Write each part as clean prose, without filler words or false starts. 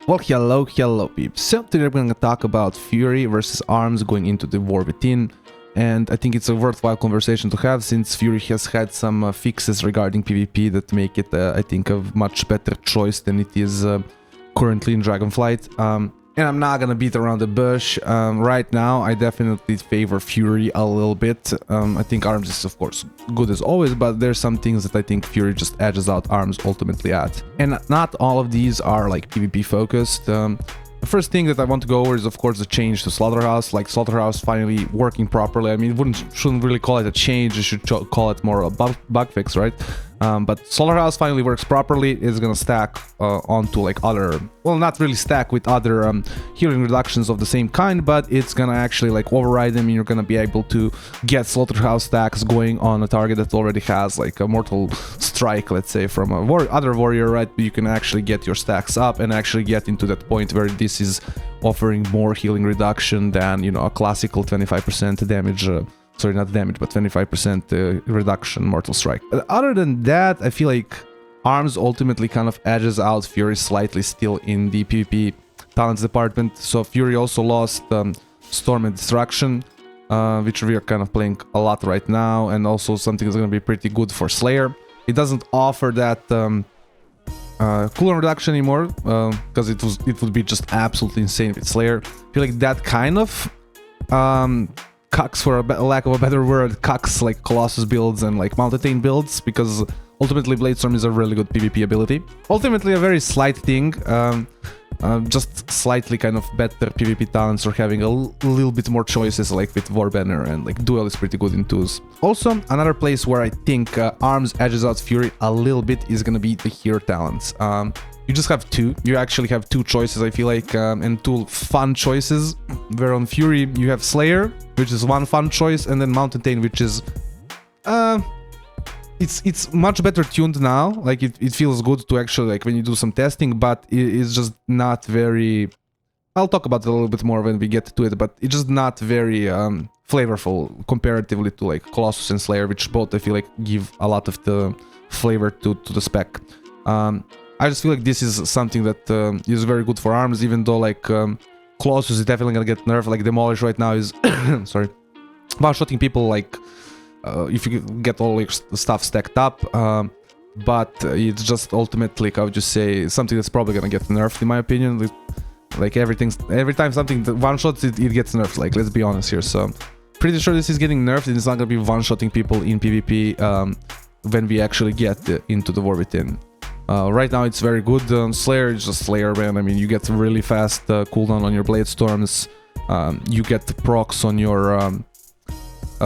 Well, hello peeps. So today we're going to talk about Fury versus Arms going into the war within, and I think it's a worthwhile conversation to have since Fury has had some fixes regarding PvP that make it, I think, a much better choice than it is currently in Dragonflight. And I'm not gonna beat around the bush. Right now, I definitely favor Fury a little bit. I think Arms is, of course, good as always, but there's some things that I think Fury just edges out Arms ultimately at. And not all of these are, like, PvP focused. The first thing that I want to go over is, of course, the change to Slaughterhouse. Like, Slaughterhouse finally working properly. I mean, shouldn't really call it a change. You should call it more a bug fix, right? But Slaughterhouse finally works properly. It's gonna stack onto like other, well, not really stack with other healing reductions of the same kind, but it's gonna actually like override them, and you're gonna be able to get Slaughterhouse stacks going on a target that already has like a mortal strike, let's say, from a other warrior, right? You can actually get your stacks up and actually get into that point where this is offering more healing reduction than, you know, a classical 25% damage. Sorry, not damage, but 25% reduction mortal strike. Other than that, I feel like Arms ultimately kind of edges out Fury slightly still in the PvP talents department. So Fury also lost Storm and Destruction, which we are kind of playing a lot right now, and also something that's going to be pretty good for Slayer. It doesn't offer that cooldown reduction anymore, because it would be just absolutely insane with Slayer. I feel like that kind of cucks, for a lack of a better word, cucks like Colossus builds and like Thane builds, because ultimately Bladestorm is a really good PvP ability. Ultimately a very slight thing, just slightly kind of better PvP talents, or having a little bit more choices like with Warbanner, and like Duel is pretty good in twos. Also, another place where I think Arms edges out Fury a little bit is gonna be the hero talents. You just have two. You actually have two choices, I feel like, and two fun choices. Where on Fury you have Slayer, which is one fun choice, and then Thane, which is it's much better tuned now. Like it feels good to actually, like, when you do some testing, but it's just not very. I'll talk about it a little bit more when we get to it, but it's just not very flavorful comparatively to like Colossus and Slayer, which both I feel like give a lot of the flavor to the spec. I just feel like this is something that is very good for Arms, even though like Colossus is definitely gonna get nerfed. Like Demolish right now is sorry, one-shotting people like if you get all your stuff stacked up, but it's just ultimately, I would just say, something that's probably gonna get nerfed in my opinion. Like every time something one-shots it gets nerfed. Like, let's be honest here. So pretty sure this is getting nerfed, and it's not gonna be one-shotting people in PvP when we actually get into the war within. Right now it's very good. Slayer is just Slayer, man. I mean, you get really fast cooldown on your Blade Storms. You get procs on your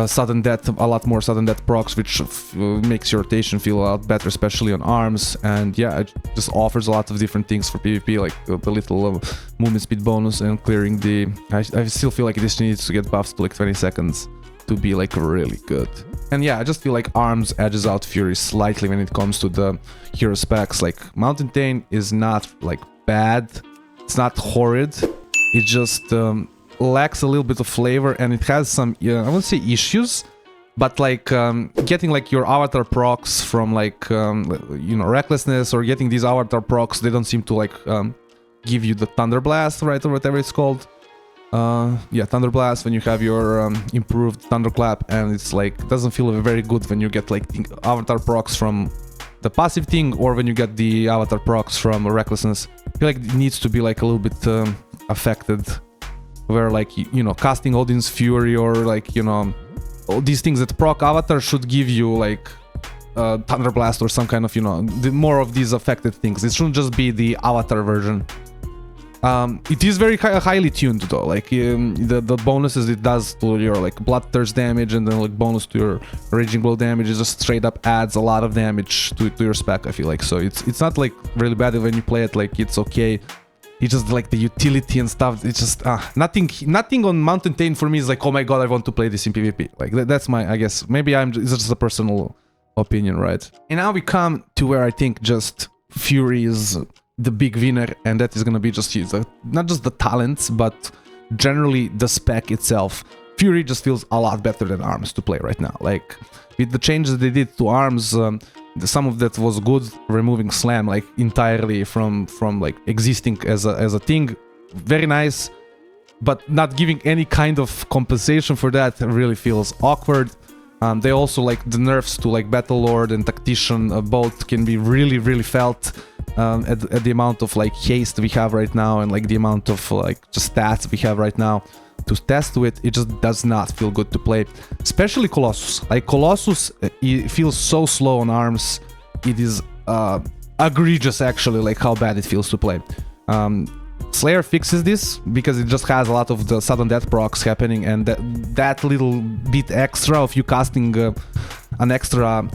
sudden death, a lot more sudden death procs, which makes your rotation feel a lot better, especially on Arms. And yeah, it just offers a lot of different things for PvP, like the little movement speed bonus and clearing the... I still feel like this needs to get buffed to like 20 seconds to be like really good. And yeah, I just feel like Arms edges out Fury slightly when it comes to the hero specs. Like Thane is not like bad, it's not horrid, it just lacks a little bit of flavor, and it has some, I wouldn't say issues, but like getting like your avatar procs from like you know, Recklessness, or getting these avatar procs, they don't seem to like give you the Thunder Blast, right, or whatever it's called. Yeah, Thunder Blast, when you have your improved Thunderclap, and it's like, it doesn't feel very good when you get like avatar procs from the passive thing, or when you get the avatar procs from Recklessness. I feel like it needs to be like a little bit affected, where like, you know, casting Odin's Fury, or like, you know, all these things that proc avatar should give you like Thunder Blast or some kind of, you know, more of these affected things. It shouldn't just be the avatar version. It is very highly tuned though, like the bonuses it does to your like Bloodthirst damage, and then like bonus to your Raging Blow damage, it just straight up adds a lot of damage to your spec, I feel like. So it's not like really bad when you play it, like it's okay. It's just like the utility and stuff, it's just nothing on Thane for me is like, oh my god, I want to play this in PvP. Like that's my, I guess, maybe it's just a personal opinion, right? And now we come to where I think just Fury is the big winner, and that is gonna be just not just the talents, but generally the spec itself. Fury just feels a lot better than Arms to play right now. Like with the changes they did to Arms, some of that was good, removing slam like entirely from like existing as a thing, very nice, but not giving any kind of compensation for that really feels awkward. They also like the nerfs to like Battle Lord and Tactician both can be really felt at the amount of like haste we have right now and like the amount of like just stats we have right now to test with. It just does not feel good to play, especially Colossus. Like Colossus, it feels so slow on arms. It is egregious actually, like how bad it feels to play. Slayer fixes this because it just has a lot of the sudden death procs happening, and that little bit extra of you casting an extra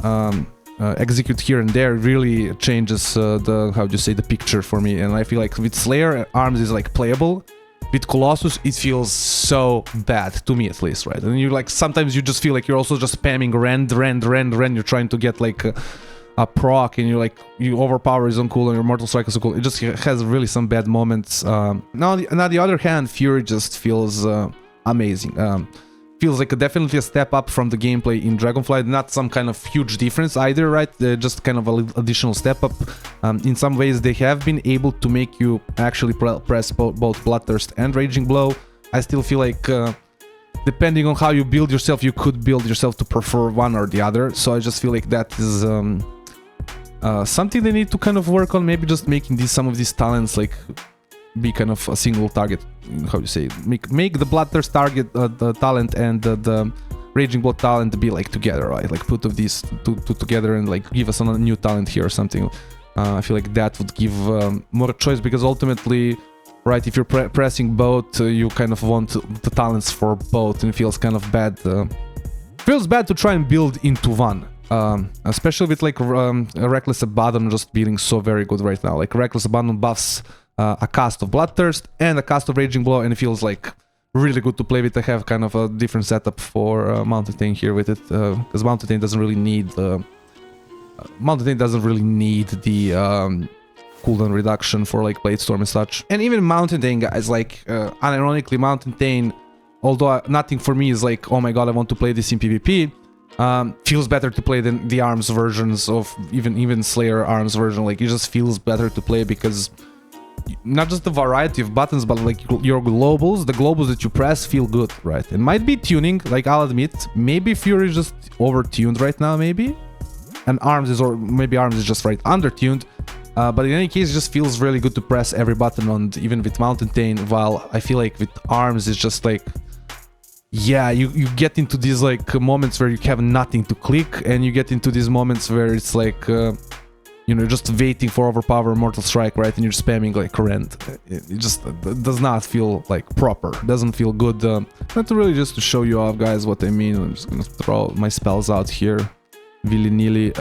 execute here and there really changes the, how do you say, the picture for me. And I feel like with Slayer, arms is like playable. With Colossus, it feels so bad, to me at least, right? And you like, sometimes you just feel like you're also just spamming rend. You're trying to get like a proc, and you're like, you overpower is on cool, and your Mortal Strike is so cool. It just has really some bad moments. Now, on the other hand, Fury just feels amazing. Feels like definitely a step up from the gameplay in Dragonflight. Not some kind of huge difference either, right? Just kind of an additional step up. In some ways, they have been able to make you actually press both Bloodthirst and Raging Blow. I still feel like, depending on how you build yourself, you could build yourself to prefer one or the other. So I just feel like that is something they need to kind of work on. Maybe just making some of these talents like be kind of a single target. How do you say? Make the Bloodthirst target the talent and the Raging Blood talent be like together, right? Like put of these two together and like give us a new talent here or something. I feel like that would give more choice, because ultimately, right, if you're pressing both, you kind of want the talents for both, and it feels kind of bad. Feels bad to try and build into one. Especially with like Reckless Abandon just being so very good right now. Like Reckless Abandon buffs a cast of Bloodthirst and a cast of Raging Blow, and it feels like really good to play with. I have kind of a different setup for Mountain Thane here with it, because Mountain Thane doesn't really need the cooldown reduction for like Blade Storm and such. And even Mountain Thane, guys, like unironically, Mountain Thane, although nothing for me is like, oh my god, I want to play this in PvP, feels better to play than the arms versions of even Slayer arms version. Like it just feels better to play because not just the variety of buttons, but like your globals, the globals that you press feel good, right? It might be tuning, like I'll admit, maybe Fury is just over-tuned right now, maybe, and arms is, or maybe arms is just right under-tuned. But in any case, it just feels really good to press every button on, even with Mountain Thane, while I feel like with arms, it's just like, yeah, you get into these like moments where you have nothing to click, and you get into these moments where it's like, you know, just waiting for overpower Mortal Strike, right? And you're spamming like rend. It just does not feel like proper. Doesn't feel good. Not really just to show you off, guys, what I mean. I'm just gonna throw my spells out here, willy-nilly.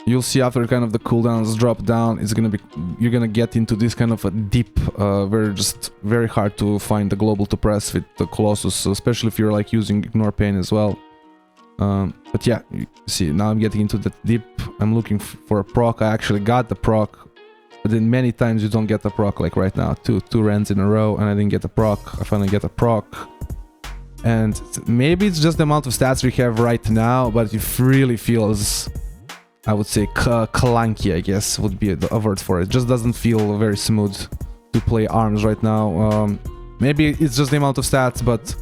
You'll see after kind of the cooldowns drop down, it's gonna be, you're gonna get into this kind of a dip where just very hard to find the global to press with the Colossus, especially if you're like using Ignore Pain as well. But yeah, you see, now I'm getting into that dip. I'm looking for a proc. I actually got the proc, but then many times you don't get the proc, like right now, two rends in a row, and I didn't get a proc. I finally get a proc. And maybe it's just the amount of stats we have right now, but it really feels, I would say, clunky, I guess, would be a word for it. It just doesn't feel very smooth to play arms right now. Maybe it's just the amount of stats, but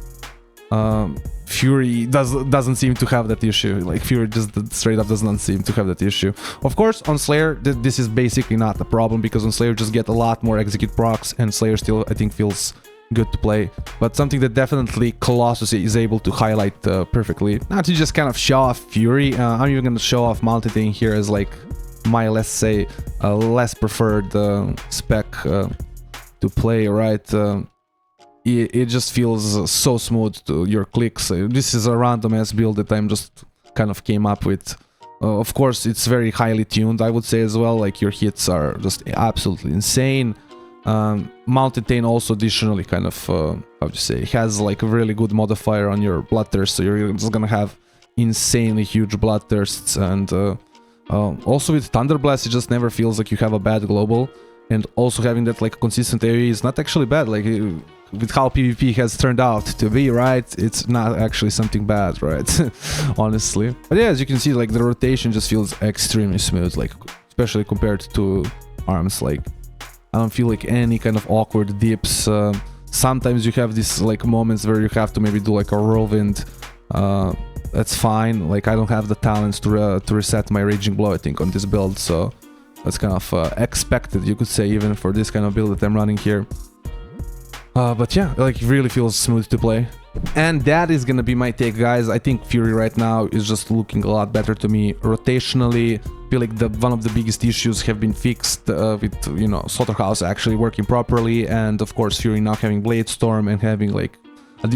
Fury doesn't seem to have that issue. Like Fury just straight up does not seem to have that issue. Of course, on Slayer, this is basically not a problem, because on Slayer just get a lot more execute procs, and Slayer still, I think, feels good to play. But something that definitely Colossus is able to highlight perfectly. Not to just kind of show off Fury. I'm even going to show off Mountain Thane here as like my, let's say, less preferred spec to play, right? It just feels so smooth to your clicks. This is a random ass build that I'm just kind of came up with. Of course, it's very highly tuned, I would say as well. Like your hits are just absolutely insane. Mountain Thane also additionally kind of, how to say, has like a really good modifier on your Bloodthirst, so you're just gonna have insanely huge Bloodthirsts. And also with Thunderblast, it just never feels like you have a bad global. and also having that like consistent AoE is not actually bad. Like with how PvP has turned out to be, right? It's not actually something bad, right? Honestly. But yeah, as you can see, like the rotation just feels extremely smooth, like especially compared to arms. Like I don't feel like any kind of awkward dips. Sometimes you have these like moments where you have to maybe do like a whirlwind. That's fine. Like I don't have the talents to reset my raging blow, I think, on this build, so that's kind of expected, you could say, even for this kind of build that I'm running here. But yeah, like it really feels smooth to play. And that is gonna be my take, guys. I think Fury right now is just looking a lot better to me rotationally. I feel like one of the biggest issues have been fixed with, you know, Slaughterhouse actually working properly, and of course Fury now having Blade Storm and having like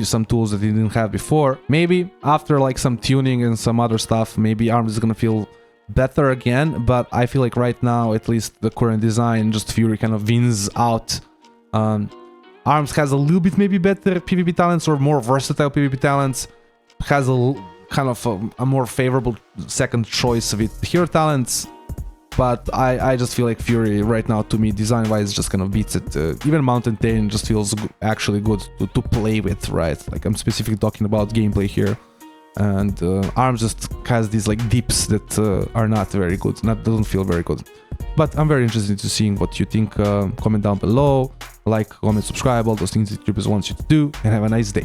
some tools that he didn't have before. Maybe after like some tuning and some other stuff, maybe Arms is gonna feel better again, but I feel like right now, at least the current design, just Fury kind of wins out. Arms has a little bit maybe better PvP talents or more versatile PvP talents, has a kind of a more favorable second choice with hero talents, but I just feel like Fury right now, to me, design-wise, just kind of beats it. Even Mountain Thane just feels actually good to play with, right? Like I'm specifically talking about gameplay here. And Arms just has these like dips that are not very good, doesn't feel very good. But I'm very interested to seeing what you think. Comment down below, like, comment, subscribe, all those things that YouTubers want you to do, and have a nice day.